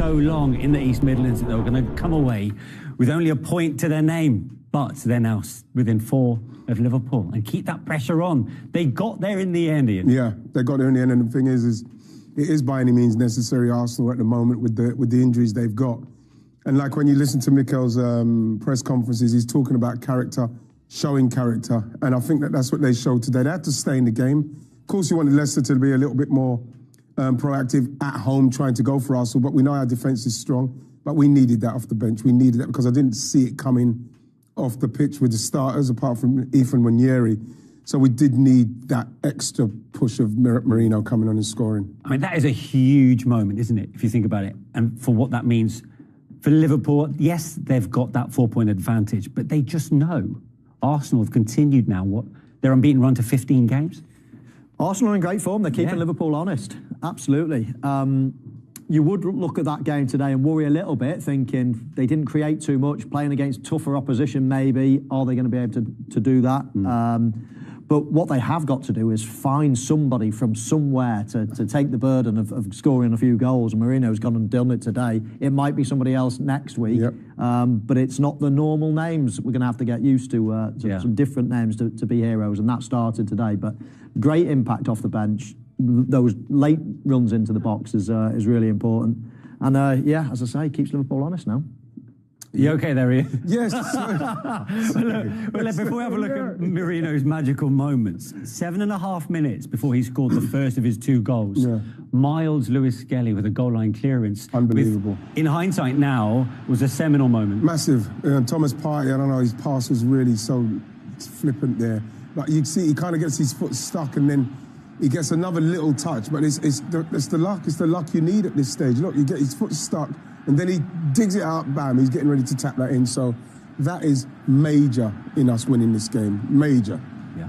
so long in the East Midlands that they were going to come away with only a point to their name. But they're now within 4 of Liverpool and keep that pressure on. They got there in the end, Ian. Yeah, they got there in the end. And the thing is it is by any means necessary, Arsenal, at the moment with the injuries they've got. And like when you listen to Mikel's press conferences, he's talking about character, showing character. And I think that's what they showed today. They had to stay in the game. Of course, you wanted Leicester to be a little bit more proactive at home, trying to go for Arsenal, but we know our defence is strong. But we needed that off the bench. We needed that because I didn't see it coming off the pitch with the starters, apart from Ethan Nwaneri. So we did need that extra push of Merino coming on and scoring. I mean, that is a huge moment, isn't it, if you think about it? And for what that means for Liverpool, yes, they've got that 4-point advantage, but they just know Arsenal have continued now, their unbeaten run to 15 games? Arsenal are in great form. They're keeping Liverpool honest. Absolutely. You would look at that game today and worry a little bit, thinking they didn't create too much, playing against tougher opposition maybe. Are they going to be able to do that? But what they have got to do is find somebody from somewhere to take the burden of scoring a few goals. Merino's gone and done it today. It might be somebody else next week, but it's not the normal names. We're going to have to get used to some different names to be heroes, and that started today. But great impact off the bench. Those late runs into the box is really important. And as I say, keeps Liverpool honest now. You okay there, Ian? Yes. Well, before we have a look at Merino's magical moments, 7.5 minutes before he scored the first of his 2 goals, Miles Lewis-Skelly with a goal line clearance. Unbelievable. In hindsight now, was a seminal moment. Massive. Thomas Partey, I don't know, his pass was really so flippant there. But you see, he kind of gets his foot stuck and then he gets another little touch. But it's the luck. It's the luck you need at this stage. Look, you get his foot stuck, and then he digs it out, bam, he's getting ready to tap that in. So that is major in us winning this game, major. Yeah,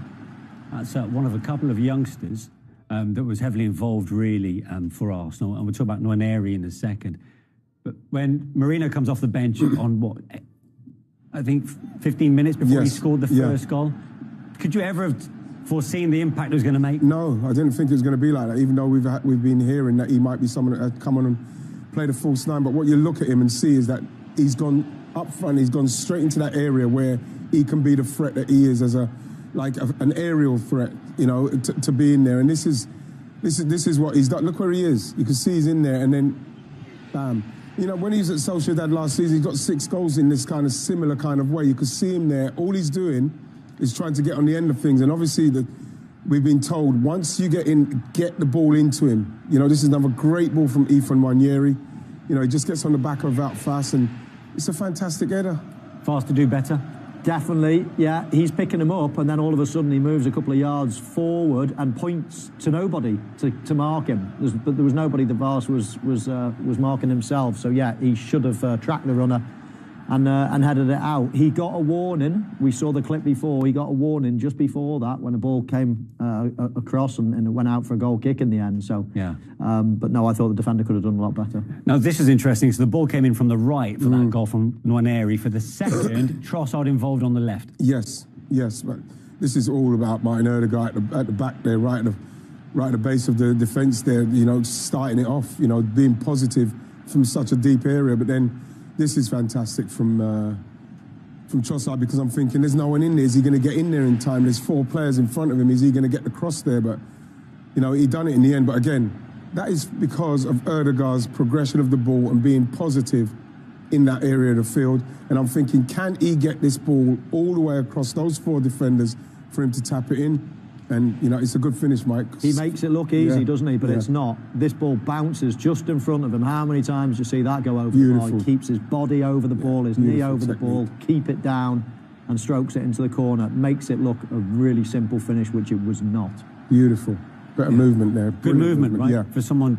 that's one of a couple of youngsters that was heavily involved really for Arsenal, and we'll talk about Nwaneri in a second. But when Merino comes off the bench on I think 15 minutes before he scored the first goal, could you ever have foreseen the impact it was going to make? No, I didn't think it was going to be like that, even though we've been hearing that he might be someone that had come on and played a false 9, but what you look at him and see is that he's gone up front, he's gone straight into that area where he can be the threat that he is as an aerial threat, to be in there. And this is what he's done. Look where he is. You can see he's in there, and then, bam. When he was at Sociedad last season, he got 6 goals in this kind of similar kind of way. You could see him there. All he's doing is trying to get on the end of things, and obviously we've been told, once you get the ball into him. This is another great ball from Ethan Nwaneri. He just gets on the back of Wout fast, and it's a fantastic header. Fast to do better? Definitely, yeah. He's picking him up, and then all of a sudden he moves a couple of yards forward and points to nobody to mark him. There was nobody. The Vars was marking himself. So yeah, he should have tracked the runner and headed it out. He got a warning. We saw the clip before. He got a warning just before that when the ball came across and it went out for a goal kick in the end. So yeah. But no, I thought the defender could have done a lot better. Now this is interesting. So the ball came in from the right for that goal from Nwaneri. For the second, Trossard involved on the left. Yes. But this is all about Martin Odegaard at the back there, right at the base of the defence there. Starting it off. Being positive from such a deep area, but then. This is fantastic from Trossard, because I'm thinking there's no one in there. Is he going to get in there in time? There's 4 players in front of him. Is he going to get the cross there? But, he done it in the end. But again, that is because of Odegaard's progression of the ball and being positive in that area of the field. And I'm thinking, can he get this ball all the way across those 4 defenders for him to tap it in? And, it's a good finish, Mike. He makes it look easy, doesn't he? But it's not. This ball bounces just in front of him. How many times do you see that go over the ball? He keeps his body over the ball, his knee over the ball, keep it down and strokes it into the corner. Makes it look a really simple finish, which it was not. Beautiful. Better movement there. Good movement, right? Yeah. For someone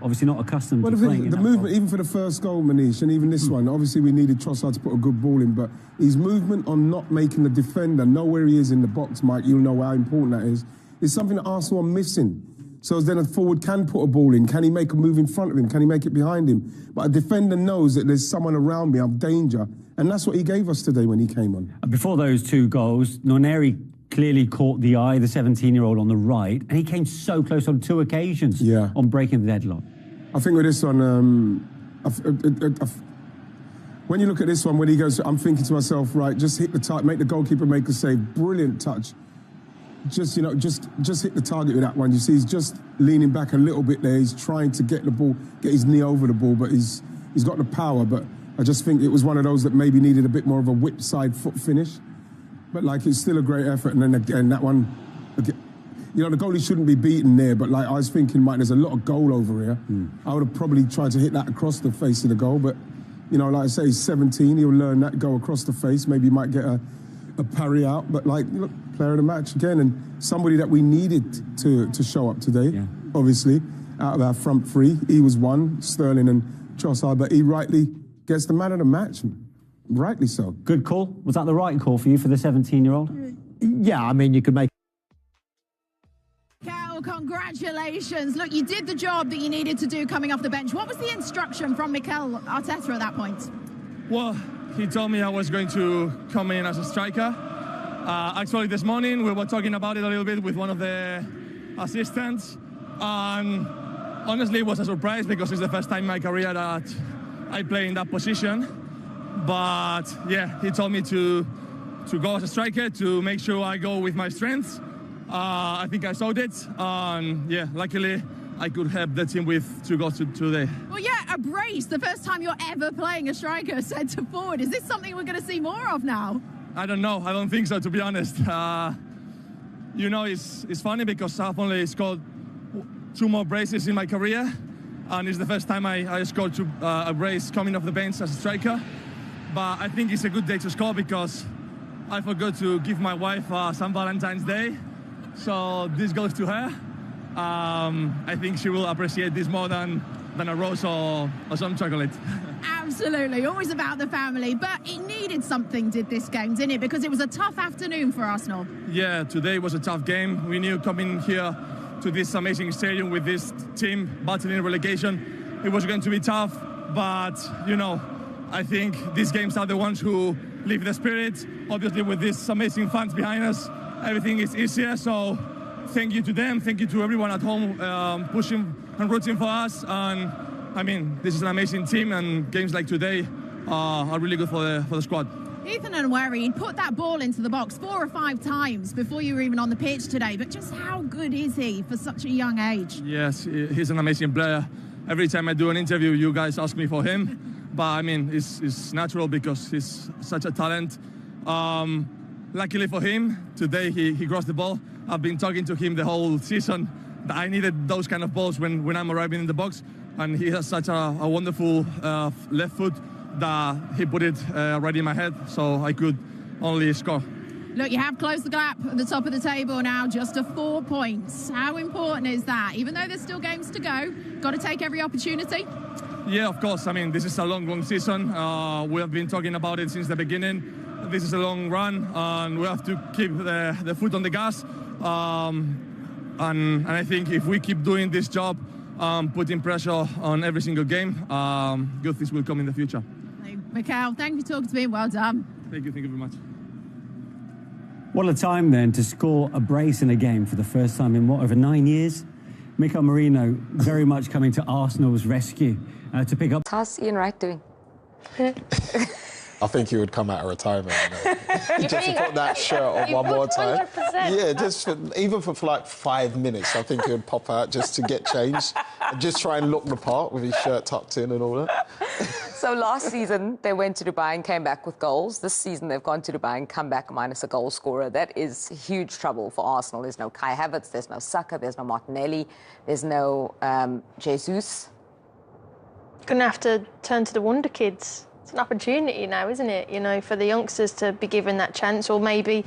obviously not accustomed to playing in that movement, role. even for the first goal, Manish, and even this one, obviously we needed Trossard to put a good ball in, but his movement on not making the defender know where he is in the box, Mike, you'll know how important that is something that Arsenal are missing. So then a forward can put a ball in. Can he make a move in front of him? Can he make it behind him? But a defender knows that there's someone around me, I'm danger. And that's what he gave us today when he came on. Before those 2 goals, Nwaneri clearly caught the eye, the 17-year-old on the right, and he came so close on 2 occasions on breaking the deadlock. I think with this one, when you look at this one, when he goes, I'm thinking to myself, right, just hit the target, make the goalkeeper make a save. Brilliant touch. Just hit the target with that one. You see, he's just leaning back a little bit there. He's trying to get the ball, get his knee over the ball, but he's got the power. But I just think it was one of those that maybe needed a bit more of a whip side foot finish. But like, it's still a great effort. And then again, that one, you know, the goalie shouldn't be beaten there. But like, I was thinking, Mike, there's a lot of goal over here. I would have probably tried to hit that across the face of the goal. But, you know, like I say, he's 17. He'll learn that, go across the face. Maybe he might get a parry out. But like, look, player of the match again, and somebody that we needed to show up today, obviously, out of our front three. He was one, Sterling and Trossard, but he rightly gets the man of the match. Rightly so. Good call. Was that the right call for you for the 17-year-old? Yeah, I mean, you could make... Mikel, congratulations. Look, you did the job that you needed to do coming off the bench. What was the instruction from Mikel Arteta at that point? Well, he told me I was going to come in as a striker. Actually, this morning we were talking about it a little bit with one of the assistants, and honestly, it was a surprise because it's the first time in my career that I play in that position. But yeah, he told me to go as a striker, to make sure I go with my strengths. I think I showed it, and yeah, luckily I could help the team with 2 goals today. Well, yeah, a brace. The first time you're ever playing a striker centre forward. Is this something we're going to see more of now? I don't know. I don't think so, to be honest. You know, it's funny because I've only scored 2 more braces in my career, and it's the first time I scored a brace coming off the bench as a striker. But I think it's a good day to score because I forgot to give my wife some Valentine's Day, so this goes to her. I think she will appreciate this more than a rose or some chocolate. Absolutely, always about the family. But it needed something, did this game, didn't it? Because it was a tough afternoon for Arsenal. Yeah, today was a tough game. We knew coming here to this amazing stadium with this team battling relegation, it was going to be tough. But, you know, I think these games are the ones who live the spirit. Obviously, with these amazing fans behind us, everything is easier. So thank you to them. Thank you to everyone at home pushing and rooting for us. And I mean, this is an amazing team, and games like today are really good for the squad. Ethan and Wright put that ball into the box 4 or 5 times before you were even on the pitch today. But just how good is he for such a young age? Yes, he's an amazing player. Every time I do an interview, you guys ask me for him. But I mean, it's natural because he's such a talent. Luckily for him, today he crossed the ball. I've been talking to him the whole season that I needed those kind of balls when I'm arriving in the box. And he has such a wonderful left foot that he put it right in my head, so I could only score. Look, you have closed the gap at the top of the table now, just to 4 points. How important is that? Even though there's still games to go, got to take every opportunity? Yeah, of course. I mean, this is a long season. We have been talking about it since the beginning. This is a long run, and we have to keep the foot on the gas. And I think if we keep doing this job, putting pressure on every single game, good things will come in the future. Hey, Mikel, thank you for talking to me. Well done. Thank you very much. What a time then to score a brace in a game for the first time in over 9 years. Mikel Merino very much coming to Arsenal's rescue to pick up. How's Ian Wright doing? I think he would come out of retirement. You know? Just to put that shirt on one more time. 100%. Yeah, just even for like 5 minutes, I think he would pop out just to get changed and just try and look the part with his shirt tucked in and all that. So last season, they went to Dubai and came back with goals. This season, they've gone to Dubai and come back minus a goal scorer. That is huge trouble for Arsenal. There's no Kai Havertz, there's no Saka, there's no Martinelli, there's no Jesus. Going to have to turn to the wonder kids. It's an opportunity now, isn't it? You know, for the youngsters to be given that chance, or maybe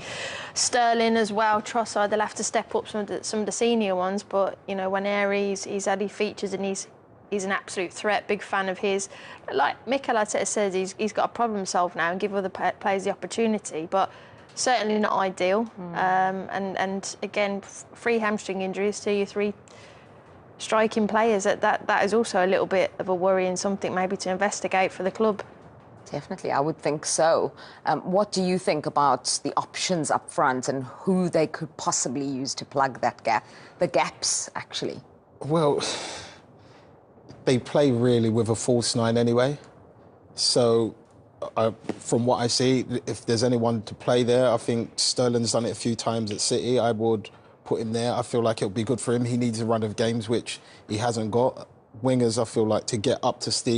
Sterling as well. Trossard, they'll have to step up some of the senior ones. But you know, when he's added features and he's an absolute threat. Big fan of his. Like Mikel Arteta says, he's got to problem solve now and give other players the opportunity. But certainly not ideal. And again, 3 hamstring injuries to your 3 striking players. That is also a little bit of a worry and something maybe to investigate for the club. Definitely, I would think so. What do you think about the options up front and who they could possibly use to plug that gap? The gaps, actually. Well, they play really with a false nine anyway. So from what I see, if there's anyone to play there, I think Sterling's done it a few times at City. I would put him there. I feel like it'll be good for him. He needs a run of games, which he hasn't got. Wingers, I feel like, to get up to steam